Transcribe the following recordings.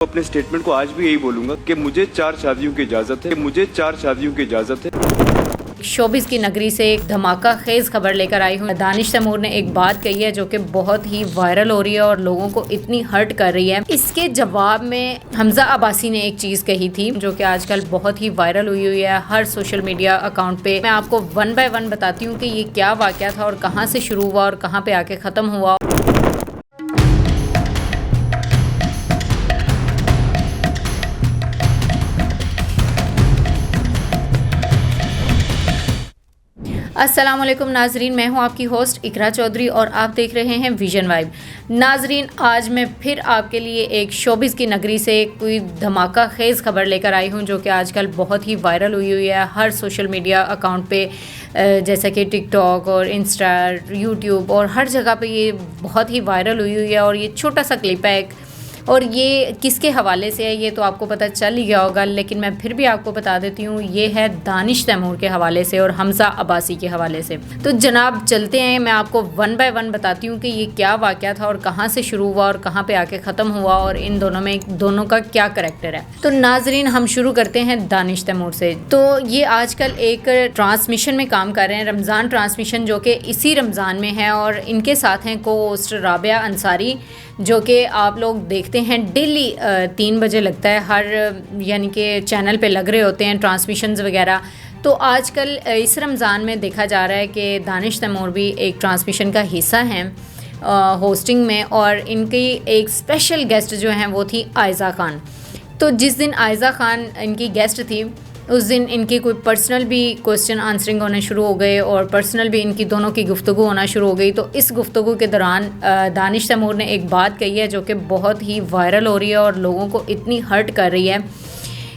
अपने स्टेटमेंट को आज भी यही बोलूंगा कि मुझे 4 शादियों की इजाजत है, मुझे 4 शादियों की इजाजत है। शोबिस की नगरी से एक धमाका खेज खबर लेकर आई हूँ। दानिश तैमूर ने एक बात कही है जो कि बहुत ही वायरल हो रही है और लोगों को इतनी हर्ट कर रही है। इसके जवाब में हमजा अब्बासी ने एक चीज कही थी जो कि आजकल बहुत ही वायरल हुई है हर सोशल मीडिया अकाउंट पे। मैं आपको वन बाय वन बताती हूँ कि ये क्या वाकया था और कहाँ से शुरू हुआ और कहाँ पे आके खत्म हुआ। अस्सलाम वालेकुम नाजरीन, मैं हूं आपकी होस्ट इकरा चौधरी और आप देख रहे हैं विजन वाइब। नाजरीन, आज मैं फिर आपके लिए एक शोबिस की नगरी से कोई धमाका खेज़ खबर लेकर आई हूं जो कि आजकल बहुत ही वायरल हुई है हर सोशल मीडिया अकाउंट पे, जैसे कि टिकटॉक और इंस्टा, यूट्यूब और हर जगह पे ये बहुत ही वायरल हुई है। और ये छोटा सा क्लिप है और ये किसके हवाले से है ये तो आपको पता चल ही गया होगा, लेकिन मैं फिर भी आपको बता देती हूँ ये है दानिश तैमूर के हवाले से और हमजा अब्बासी के हवाले से। तो जनाब चलते हैं, मैं आपको वन बाय वन बताती हूँ कि ये क्या वाकया था और कहाँ से शुरू हुआ और कहाँ पे आके ख़त्म हुआ और इन दोनों का क्या करैक्टर है। तो नाजरीन, हम शुरू करते हैं दानिश तैमूर से। तो ये आजकल एक ट्रांसमिशन में काम कर रहे हैं, रमज़ान ट्रांसमिशन, जो कि इसी रमज़ान में है और इनके साथ हैं को होस्ट राबिया अंसारी, जो कि आप लोग देखते हैं डेली 3 बजे लगता है हर, यानी कि चैनल पे लग रहे होते हैं ट्रांसमिशंस वगैरह। तो आजकल इस रमज़ान में देखा जा रहा है कि दानिश तैमूर भी एक ट्रांसमिशन का हिस्सा हैं होस्टिंग में, और इनकी एक स्पेशल गेस्ट जो हैं वो थी आयज़ा खान। तो जिस दिन आयज़ा खान इनकी गेस्ट थी उस दिन इनकी कोई पर्सनल भी क्वेश्चन आंसरिंग होने शुरू हो गए और पर्सनल भी इनकी दोनों की गुफ्तगू होना शुरू हो गई। तो इस गुफ्तगू के दौरान दानिश तैमूर ने एक बात कही है जो कि बहुत ही वायरल हो रही है और लोगों को इतनी हर्ट कर रही है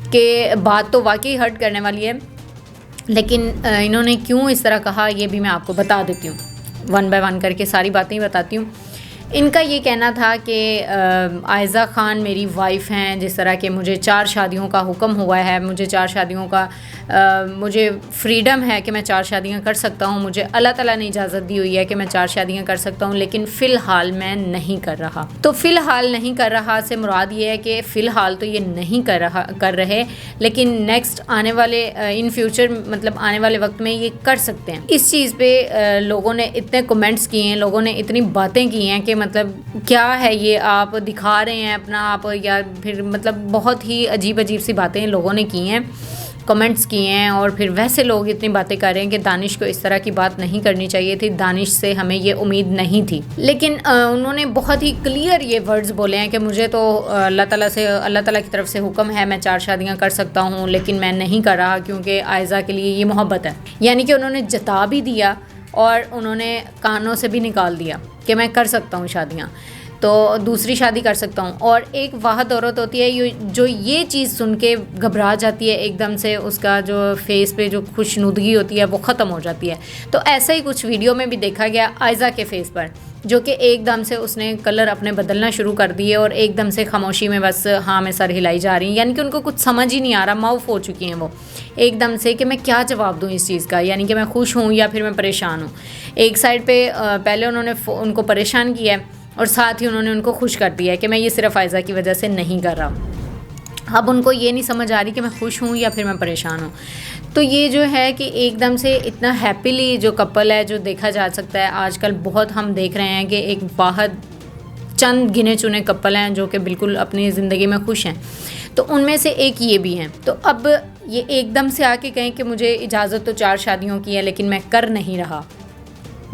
कि बात तो वाकई हर्ट करने वाली है, लेकिन इन्होंने क्यों इस तरह कहा ये भी मैं आपको बता देती हूँ। वन बाय वन करके सारी बातें ही बताती हूँ। इनका ये कहना था कि आयज़ा खान मेरी वाइफ़ हैं, जिस तरह के मुझे 4 शादियों का हुक्म हुआ है, मुझे 4 शादियों का मुझे फ्रीडम है कि मैं 4 शादियां कर सकता हूं, मुझे अल्लाह ताला ने इजाज़त दी हुई है कि मैं 4 शादियां कर सकता हूं, लेकिन फ़िलहाल मैं नहीं कर रहा। तो फ़िलहाल नहीं कर रहा से मुराद ये है कि फ़िलहाल तो ये नहीं कर रहे, लेकिन नेक्स्ट आने वाले इन फ्यूचर, मतलब आने वाले वक्त में ये कर सकते हैं। इस चीज़ पे लोगों ने इतने कमेंट्स किए हैं, लोगों ने इतनी बातें की हैं कि मतलब क्या है ये, आप दिखा रहे हैं अपना आप, या फिर मतलब बहुत ही अजीब अजीब सी बातें लोगों ने की हैं, कमेंट्स किए हैं। और फिर वैसे लोग इतनी बातें कर रहे हैं कि दानिश को इस तरह की बात नहीं करनी चाहिए थी, दानिश से हमें ये उम्मीद नहीं थी। लेकिन उन्होंने बहुत ही क्लियर ये वर्ड्स बोले हैं कि मुझे तो अल्लाह ताला की तरफ से हुक्म है, मैं 4 शादियां कर सकता हूं, लेकिन मैं नहीं कर रहा क्योंकि आयज़ा के लिए ये मोहब्बत है। यानी कि उन्होंने जता भी दिया और उन्होंने कानों से भी निकाल दिया कि मैं कर सकता हूँ शादियाँ, तो दूसरी शादी कर सकता हूँ। और एक वाहद औरत होती है जो ये चीज़ सुन के घबरा जाती है, एकदम से उसका जो फेस पे जो खुशनुदगी होती है वो ख़त्म हो जाती है। तो ऐसा ही कुछ वीडियो में भी देखा गया आयज़ा के फेस पर, जो कि एकदम से उसने कलर अपने बदलना शुरू कर दिए और एकदम से खामोशी में बस हाँ में सर हिलाई जा रही हैं, यानी कि उनको कुछ समझ ही नहीं आ रहा, माऊफ हो चुकी हैं वो एकदम से कि मैं क्या जवाब दूँ इस चीज़ का, यानी कि मैं खुश हूँ या फिर मैं परेशान हूँ। एक साइड पे पहले उन्होंने उनको परेशान किया है और साथ ही उन्होंने उनको खुश कर दिया है कि मैं ये सिर्फ आयज़ा की वजह से नहीं कर रहा। अब उनको ये नहीं समझ आ रही कि मैं खुश हूँ या फिर मैं परेशान हूँ। तो ये जो है कि एकदम से इतना हैप्पीली जो कपल है जो देखा जा सकता है आजकल, बहुत हम देख रहे हैं कि एक वाहद चंद गिने चुने कपल हैं जो कि बिल्कुल अपनी ज़िंदगी में खुश हैं, तो उनमें से एक ये भी हैं। तो अब ये एकदम से आके कहें कि मुझे इजाज़त तो 4 शादियों की है लेकिन मैं कर नहीं रहा,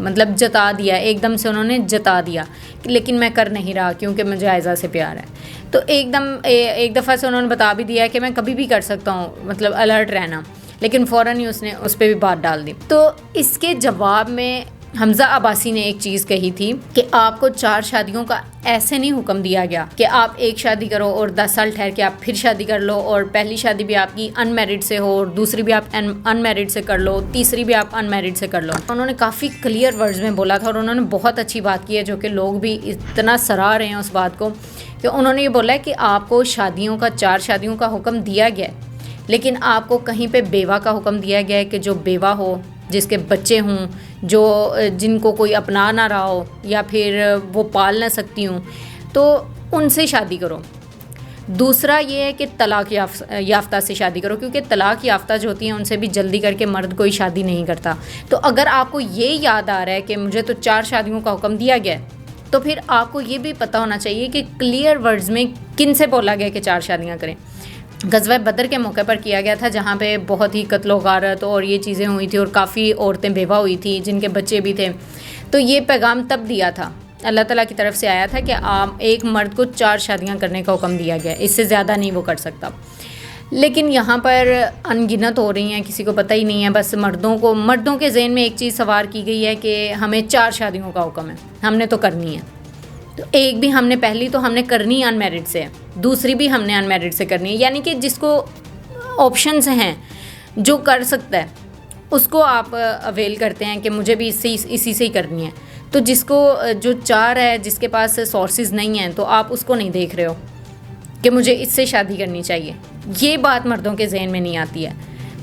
मतलब जता दिया, एकदम से उन्होंने जता दिया लेकिन मैं कर नहीं रहा क्योंकि मुझे आयज़ा से प्यार है। तो एक दफ़ा से उन्होंने बता भी दिया कि मैं कभी भी कर सकता हूँ, मतलब अलर्ट रहना, लेकिन फ़ौरन ही उसने उस पर भी बात डाल दी। तो इसके जवाब में हमजा अब्बासी ने एक चीज़ कही थी कि आपको 4 शादियों का ऐसे नहीं हुक्म दिया गया कि आप एक शादी करो और 10 साल ठहर के आप फिर शादी कर लो, और पहली शादी भी आपकी अनमैरिड से हो और दूसरी भी आप अनमैरिड से कर लो, तीसरी भी आप अनमैरिड से कर लो। उन्होंने काफ़ी क्लियर वर्ड्स में बोला था और उन्होंने बहुत अच्छी बात की है जो कि लोग भी इतना सराह रहे हैं उस बात को, कि उन्होंने ये बोला है कि आपको 4 शादियों का हुक्म दिया गया है, लेकिन आपको कहीं पे बेवा का हुक्म दिया गया है कि जो बेवा हो, जिसके बच्चे हों, जिनको कोई अपना ना रहा हो या फिर वो पाल ना सकती हूँ, तो उनसे शादी करो। दूसरा ये है कि तलाक याफ्ता से शादी करो, क्योंकि तलाक याफ्ता जो होती हैं उनसे भी जल्दी करके मर्द कोई शादी नहीं करता। तो अगर आपको ये याद आ रहा है कि मुझे तो 4 शादियों का हुक्म दिया गया है, तो फिर आपको ये भी पता होना चाहिए कि क्लियर वर्ड्स में किन से बोला गया कि 4 शादियाँ करें। ग़ज़वा बदर के मौके पर किया गया था, जहाँ पे बहुत ही कत्ल गारत और ये चीज़ें हुई थी और काफ़ी औरतें बेवा हुई थी जिनके बच्चे भी थे। तो ये पैगाम तब दिया था, अल्लाह ताला की तरफ से आया था कि आप एक मर्द को 4 शादियाँ करने का हुक्म दिया गया, इससे ज़्यादा नहीं वो कर सकता। लेकिन यहाँ पर अनगिनत हो रही हैं, किसी को पता ही नहीं है। बस मर्दों के ज़हन में एक चीज़ सवार की गई है कि हमें 4 शादियों का हुक्म है, हमने तो करनी है। तो एक भी हमने पहली तो हमने करनी अनमैरिड से है, दूसरी भी हमने अनमैरिड से करनी है। यानी कि जिसको ऑप्शंस हैं, जो कर सकता है, उसको आप अवेल करते हैं कि मुझे भी इसी से ही करनी है। तो जिसको जो 4 है, जिसके पास सोर्सेज नहीं हैं, तो आप उसको नहीं देख रहे हो कि मुझे इससे शादी करनी चाहिए। ये बात मर्दों के जहन में नहीं आती है।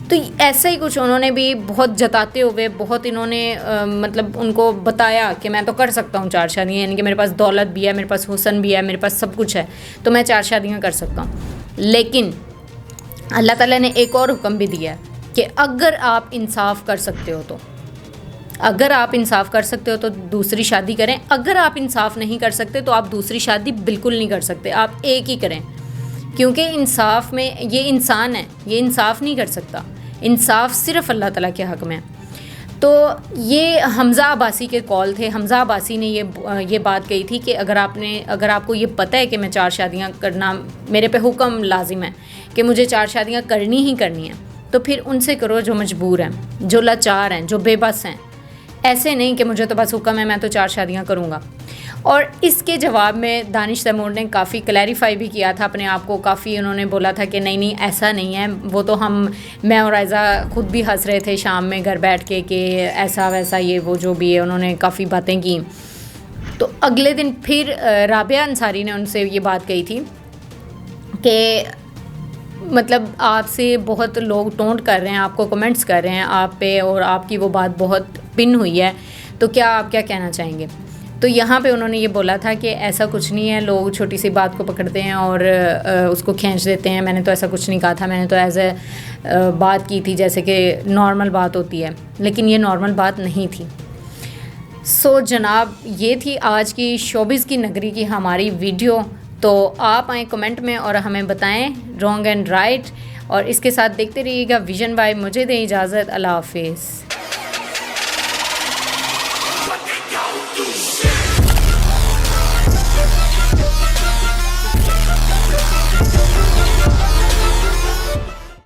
तो ऐसा ही कुछ उन्होंने भी बहुत जताते हुए बहुत इन्होंने मतलब उनको बताया कि मैं तो कर सकता हूँ 4 शादियाँ, यानी कि मेरे पास दौलत भी है, मेरे पास हुस्न भी है, मेरे पास सब कुछ है, तो मैं 4 शादियाँ कर सकता हूँ। लेकिन अल्लाह ताला ने एक और हुक्म भी दिया है कि अगर आप इंसाफ कर सकते हो तो दूसरी शादी करें। अगर आप इंसाफ नहीं कर सकते तो आप दूसरी शादी बिल्कुल नहीं कर सकते, आप एक ही करें। क्योंकि इंसाफ में ये इंसान है, ये इंसाफ नहीं कर सकता, इंसाफ सिर्फ़ अल्लाह ताला के हक़ में। तो ये हमज़ा अब्बासी के कॉल थे। हमज़ा अब्बासी ने ये बात कही थी कि अगर आपको ये पता है कि मैं 4 शादियाँ करना, मेरे पे हुक्म लाजिम है कि मुझे 4 शादियाँ करनी ही करनी है, तो फिर उनसे करो जो मजबूर हैं, जो लाचार हैं, जो बेबस हैं। ऐसे नहीं कि मुझे तो बस हुक्म है, मैं तो 4 शादियाँ करूँगा। और इसके जवाब में दानिश तैमूर ने काफ़ी क्लैरिफाई भी किया था अपने आप को। काफ़ी उन्होंने बोला था कि नहीं ऐसा नहीं है। वो तो मैं और आयज़ा खुद भी हंस रहे थे शाम में घर बैठ के कि ऐसा वैसा ये वो जो भी है, उन्होंने काफ़ी बातें की। तो अगले दिन फिर राबिया अंसारी ने उनसे ये बात कही थी कि मतलब आपसे बहुत लोग टोंट कर रहे हैं, आपको कमेंट्स कर रहे हैं आप पे, और आपकी वो बात बहुत पिन हुई है, तो आप क्या कहना चाहेंगे। तो यहाँ पे उन्होंने ये बोला था कि ऐसा कुछ नहीं है, लोग छोटी सी बात को पकड़ते हैं और उसको खींच देते हैं। मैंने तो ऐसा कुछ नहीं कहा था, मैंने तो बात की थी जैसे कि नॉर्मल बात होती है, लेकिन ये नॉर्मल बात नहीं थी। सो जनाब, ये थी आज की शोबिज़ की नगरी की हमारी वीडियो। तो आप आएँ कमेंट में और हमें बताएं रॉन्ग एंड राइट, और इसके साथ देखते रहिएगा विजन वाइब। मुझे दें इजाज़त, अल्लाह हाफिज़।